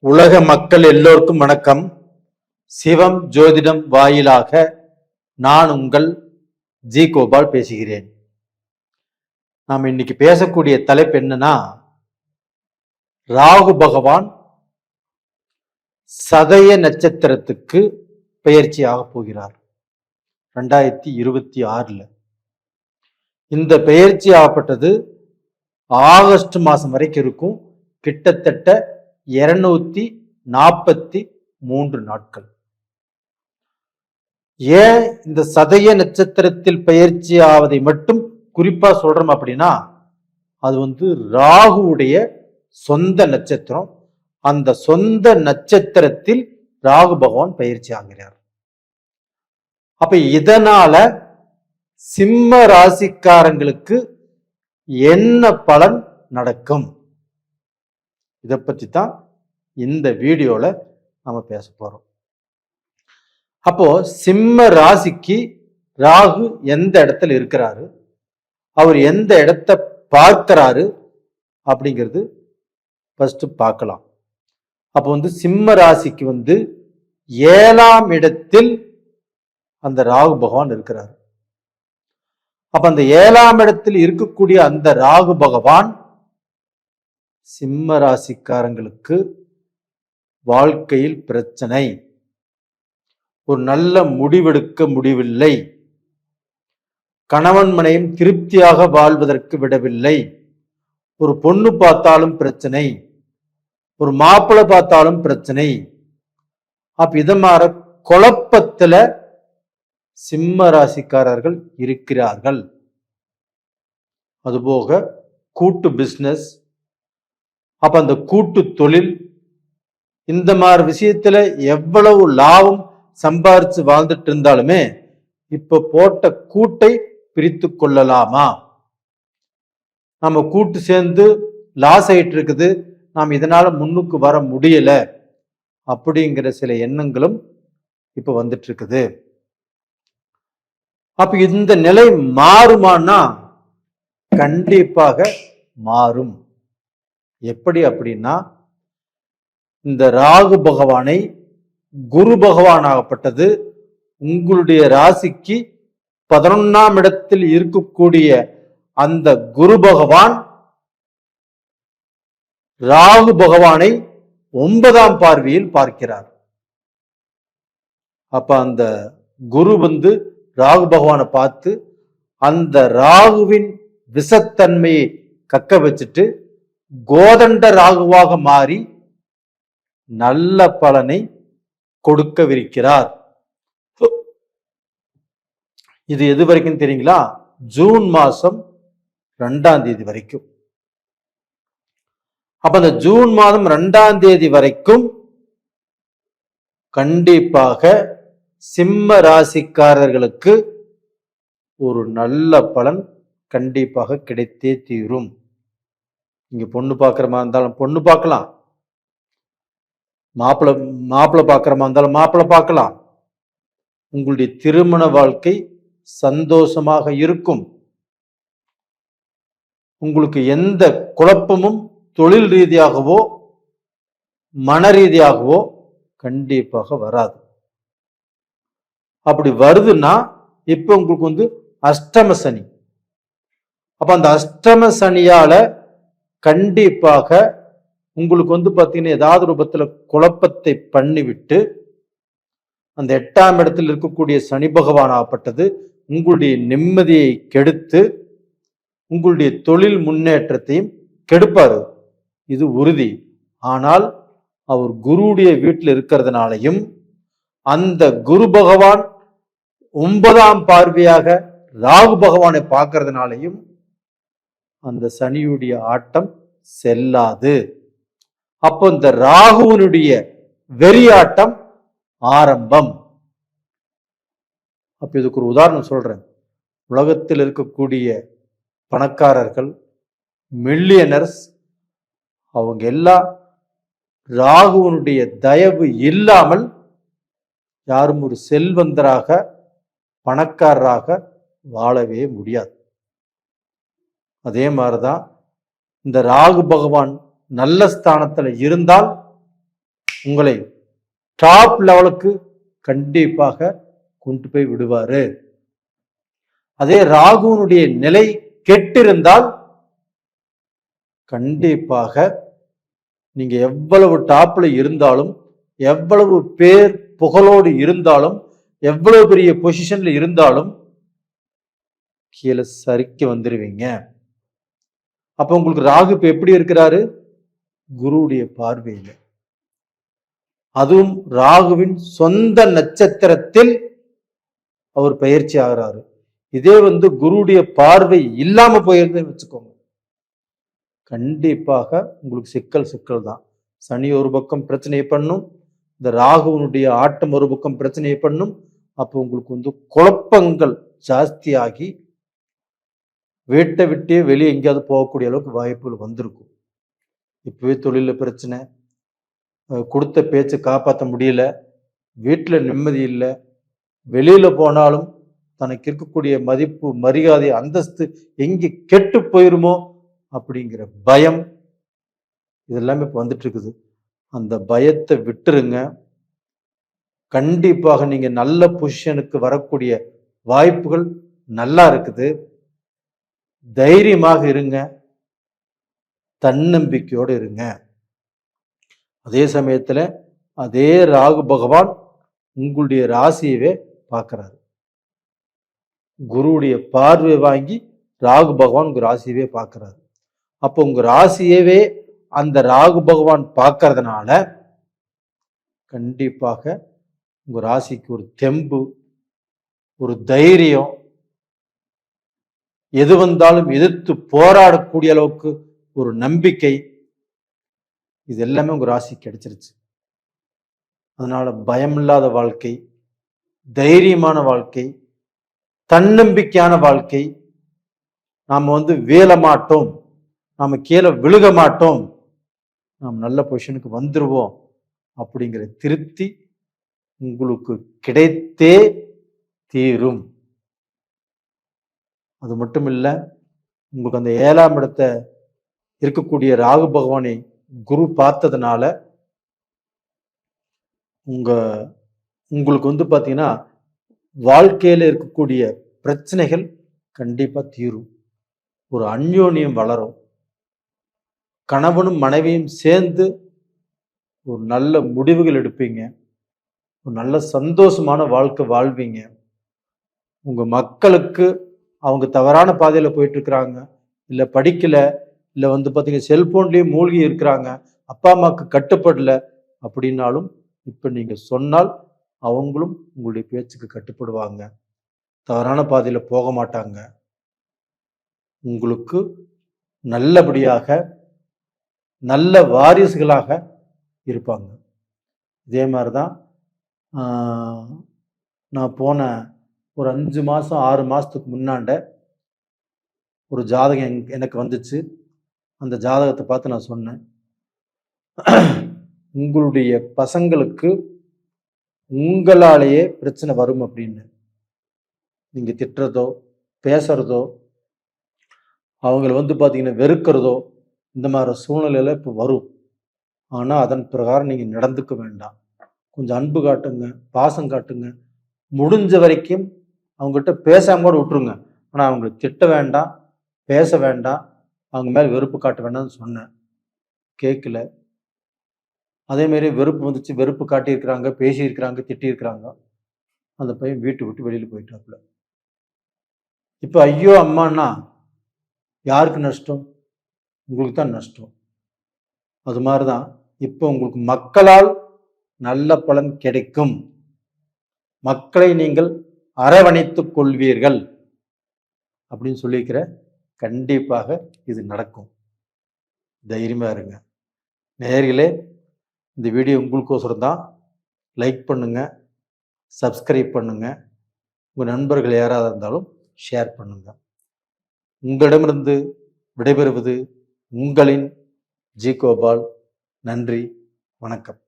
உலக மக்கள் எல்லோருக்கும் வணக்கம். சிவம் ஜோதிடம் வாயிலாக நான் உங்கள் ஜி கோபால் பேசுகிறேன். நாம் இன்னைக்கு பேசக்கூடிய தலைப்பு என்னன்னா, ராகு பகவான் சதய நட்சத்திரத்துக்கு பெயர்ச்சியாக போகிறார் 2026. இந்த பெயர்ச்சி ஆகப்பட்டது ஆகஸ்ட் மாசம் வரைக்கும் இருக்கும். கிட்டத்தட்ட 243 நாட்கள். ஏன் இந்த சதய நட்சத்திரத்தில் பயிற்சி ஆவதை மட்டும் குறிப்பா சொல்றோம் அப்படின்னா, அது ராகுவுடைய சொந்த நட்சத்திரம். அந்த சொந்த நட்சத்திரத்தில் ராகு பகவான் பயிற்சி ஆகிறார். அப்ப இதனால சிம்ம ராசிக்காரங்களுக்கு என்ன பலன் நடக்கும், இதை பற்றி தான் இந்த வீடியோல நம்ம பேச போறோம். அப்போ சிம்ம ராசிக்கு ராகு எந்த இடத்துல இருக்கிறாரு, அவர் எந்த இடத்தை பார்க்கிறாரு அப்படிங்கிறது ஃபர்ஸ்ட் பார்க்கலாம். அப்போ சிம்ம ராசிக்கு 7ஆம் இடத்தில் அந்த ராகு பகவான் இருக்கிறார். அப்ப அந்த 7ஆம் இடத்தில் இருக்கக்கூடிய அந்த ராகு பகவான் சிம்ம ராசிக்காரங்களுக்கு வாழ்க்கையில் பிரச்சனை, ஒரு நல்ல முடிவெடுக்க முடியவில்லை, கணவன் மனையும் திருப்தியாக வாழ்வதற்கு விடவில்லை, ஒரு பொண்ணு பார்த்தாலும் பிரச்சனை, ஒரு மாப்பிள்ளை பார்த்தாலும் பிரச்சனை. அப்ப இத மாதிரி குழப்பத்துல சிம்ம ராசிக்காரர்கள் இருக்கிறார்கள். அதுபோக கூட்டு பிசினஸ், அப்ப அந்த கூட்டு தொழில், இந்த மாதிரி விஷயத்துல எவ்வளவு லாபம் சம்பாரிச்சு வாழ்ந்துட்டு இருந்தாலுமே இப்ப போட்ட கூட்டை பிரித்து கொள்ளலாமா, நம்ம கூட்டு சேர்ந்து லாஸ் ஆயிட்டு இருக்குது, நாம் இதனால முன்னுக்கு வர முடியல அப்படிங்கிற சில எண்ணங்களும் இப்ப வந்துட்டு இருக்குது. அப்ப இந்த நிலை மாறுமானா கண்டிப்பாக மாறும். எப்படி அப்படின்னா, இந்த ராகு பகவானை குரு பகவான் ஆகப்பட்டது உங்களுடைய ராசிக்கு 11ஆம் இடத்தில் இருக்கக்கூடிய அந்த குரு பகவான் ராகு பகவானை 9ஆம் பார்வையில் பார்க்கிறார். அப்ப அந்த குரு ராகு பகவானை பார்த்து அந்த ராகுவின் விஷத்தன்மையை கக்க வச்சுட்டு கோதண்ட ராகுவாக மாறி நல்ல பலனை கொடுக்கவிருக்கிறார். இது எது வரைக்கும் தெரியுங்களா? ஜூன் மாசம் 2ஆம் தேதி வரைக்கும். அப்ப அந்த ஜூன் மாதம் 2ஆம் தேதி வரைக்கும் கண்டிப்பாக சிம்ம ராசிக்காரர்களுக்கு ஒரு நல்ல பலன் கண்டிப்பாக கிடைத்தே தீரும். இங்க பொண்ணு பார்க்கிற மாதிரி இருந்தாலும் பொண்ணு பார்க்கலாம், மாப்பிள்ளை பார்க்கிற மாதிரி இருந்தாலும் மாப்பிள்ளை பார்க்கலாம். உங்களுடைய திருமண வாழ்க்கை சந்தோஷமாக இருக்கும். உங்களுக்கு எந்த குழப்பமும் தொழில் ரீதியாகவோ மன ரீதியாகவோ கண்டிப்பாக வராது. அப்படி வருதுன்னா இப்ப உங்களுக்கு அஷ்டம சனி. அப்ப அந்த அஷ்டம சனியால கண்டிப்பாக உங்களுக்கு பாத்தீங்கன்னா ஏதாவது ரூபத்துல குழப்பத்தை பண்ணிவிட்டு அந்த 8ஆம் இடத்தில் இருக்கக்கூடிய சனி பகவான் ஆகப்பட்டது உங்களுடைய நிம்மதியை கெடுத்து உங்களுடைய தொழில் முன்னேற்றத்தையும் கெடுப்பாரு, இது உறுதி. ஆனால் அவர் குருவுடைய வீட்டில் இருக்கிறதுனாலையும் அந்த குரு பகவான் 9ஆம் பார்வையாக ராகு பகவானை பார்க்கறதுனாலையும் அந்த சனியுடைய ஆட்டம் செல்லாது. அப்போ இந்த ராகுவனுடைய வெறியாட்டம் ஆரம்பம். அப்ப இதுக்கு ஒரு உதாரணம் சொல்றேன். உலகத்தில் இருக்கக்கூடிய பணக்காரர்கள், மில்லியனர்ஸ், அவங்க எல்லாம் ராகுவனுடைய தயவு இல்லாமல் யாரும் ஒரு செல்வந்தராக பணக்காரராக வாழவே முடியாது. அதே மாதிரிதான் இந்த ராகு பகவான் நல்ல ஸ்தானத்துல இருந்தால் உங்களை டாப் லெவலுக்கு கண்டிப்பாக கொண்டு போய் விடுவாரு. அதே ராகுனுடைய நிலை கெட்டிருந்தால் கண்டிப்பாக நீங்க எவ்வளவு டாப்ல இருந்தாலும், எவ்வளவு பேர் புகழோடு இருந்தாலும், எவ்வளவு பெரிய பொசிஷன்ல இருந்தாலும் கீழே சரிக்க வந்துருவீங்க. அப்ப உங்களுக்கு ராகு இப்ப எப்படி இருக்கிறாரு? குருவுடைய பார்வையில, அதுவும் ராகுவின் சொந்த நட்சத்திரத்தில் அவர் பயிற்சி ஆகிறாரு. இதே குருவுடைய பார்வை இல்லாம போயிருந்தேன்னு வச்சுக்கோங்க, கண்டிப்பாக உங்களுக்கு சிக்கல் தான். சனி ஒரு பக்கம் பிரச்சனையை பண்ணும், இந்த ராகுவனுடைய ஆட்டம் ஒரு பக்கம் பிரச்சனையை பண்ணும். அப்போ உங்களுக்கு குழப்பங்கள் ஜாஸ்தியாகி வீட்டை விட்டே வெளியே எங்கேயாவது போகக்கூடிய அளவுக்கு வாய்ப்புகள் வந்திருக்கும். இப்பவே தொழில பிரச்சனை, கொடுத்த பேச்சை காப்பாற்ற முடியல, வீட்டில் நிம்மதி இல்லை, வெளியில போனாலும் தனக்கு இருக்கக்கூடிய மதிப்பு, மரியாதை, அந்தஸ்து எங்கே கெட்டு போயிருமோ அப்படிங்கிற பயம், இதெல்லாமே இப்போ வந்துட்டு இருக்குது. அந்த பயத்தை விட்டுருங்க. கண்டிப்பாக நீங்க நல்ல பொசிஷனுக்கு வரக்கூடிய வாய்ப்புகள் நல்லா இருக்குது. தைரியமாக இருங்க, தன்னம்பிக்கையோடு இருங்க. அதே சமயத்துல அதே ராகு பகவான் உங்களுடைய ராசியவே பார்க்கிறாரு. குருவுடைய பார்வை வாங்கி ராகு பகவான் உங்க ராசியவே பார்க்கிறாரு. அப்போ உங்க ராசியவே அந்த ராகு பகவான் பார்க்கறதுனால கண்டிப்பாக உங்க ராசிக்கு ஒரு தெம்பு, ஒரு தைரியம், எது வந்தாலும் எதிர்த்து போராடக்கூடிய அளவுக்கு ஒரு நம்பிக்கை, இது எல்லாமே உங்க ராசிக்கு கிடைச்சிருச்சு. அதனால பயமில்லாத வாழ்க்கை, தைரியமான வாழ்க்கை, தன்னம்பிக்கையான வாழ்க்கை, நாம வீழ மாட்டோம், நாம கீழே விழுக மாட்டோம், நாம் நல்ல பொசிஷனுக்கு வந்துருவோம் அப்படிங்கிற திருப்தி உங்களுக்கு கிடைத்தே தீரும். அது மட்டும் இல்லை, உங்களுக்கு அந்த 7ஆம் இடத்தை இருக்கக்கூடிய ராகு பகவானை குரு பார்த்ததுனால உங்களுக்கு பார்த்தீங்கன்னா வாழ்க்கையில இருக்கக்கூடிய பிரச்சனைகள் கண்டிப்பா தீரும். ஒரு அந்யோன்யம் வளரும். கணவனும் மனைவியும் சேர்ந்து ஒரு நல்ல முடிவுகள் எடுப்பீங்க. ஒரு நல்ல சந்தோஷமான வாழ்க்கை வாழ்வீங்க. உங்க மக்களுக்கு அவங்க தவறான பாதையில போயிட்டு இருக்கிறாங்க, இல்ல படிக்கல, இல்ல பார்த்தீங்கன்னா செல்போன்லயே மூழ்கி இருக்கிறாங்க, அப்பா அம்மாவுக்கு கட்டுப்படல அப்படின்னாலும் இப்ப நீங்க சொன்னால் அவங்களும் உங்களுடைய பேச்சுக்கு கட்டுப்படுவாங்க, தவறான பாதையில போக மாட்டாங்க, உங்களுக்கு நல்லபடியாக நல்ல வாரிசுகளாக இருப்பாங்க. இதே மாதிரிதான் நான் போன ஒரு 5 மாசம் 6 மாசத்துக்கு முன்னாண்ட ஒரு ஜாதகம் எனக்கு வந்துச்சு. அந்த ஜாதகத்தை பார்த்து நான் சொன்னேன், உங்களுடைய பசங்களுக்கு உங்களாலேயே பிரச்சனை வரும் அப்படின்னு. நீங்க திட்டுறதோ பேசுறதோ அவங்கள பார்த்தீங்கன்னா வெறுக்கிறதோ இந்த மாதிரி சூழ்நிலையில இப்போ வரும். ஆனா அதன் பிரகாரம் நீங்க நடந்துக்க வேண்டாம். கொஞ்சம் அன்பு காட்டுங்க, பாசம் காட்டுங்க, முடிஞ்ச வரைக்கும் அவங்ககிட்ட பேசாம கூட விட்டுருங்க. ஆனா அவங்களை திட்ட வேண்டாம், பேச வேண்டாம், அவங்க மேல வெறுப்பு காட்ட வேண்டாம்னு சொன்னேன், கேட்கல. அதே மாதிரி வெறுப்பு வந்துச்சு, வெறுப்பு காட்டியிருக்கிறாங்க, பேசியிருக்கிறாங்க, திட்டியிருக்கிறாங்க. அந்த பையன் வீட்டை விட்டு வெளியில போயிட்டாப்புல. இப்ப ஐயோ அம்மானா யாருக்கு நஷ்டம்? உங்களுக்கு தான் நஷ்டம். அது மாதிரிதான் இப்போ உங்களுக்கு மக்களால் நல்ல பலன் கிடைக்கும். மக்களை நீங்கள் அரவணைத்துக் கொள்வீர்கள் அப்படின்னு சொல்லிக்கிற. கண்டிப்பாக இது நடக்கும். தைரியமா இருங்க. நேயர்களே, இந்த வீடியோ உங்களுக்கோசரம் தான். லைக் பண்ணுங்க, சப்ஸ்கிரைப் பண்ணுங்க, உங்க நண்பர்கள் யாராவது இருந்தாலும் ஷேர் பண்ணுங்க. உங்களிடமிருந்து விடைபெறுவது உங்களின் ஜி கோபால். நன்றி, வணக்கம்.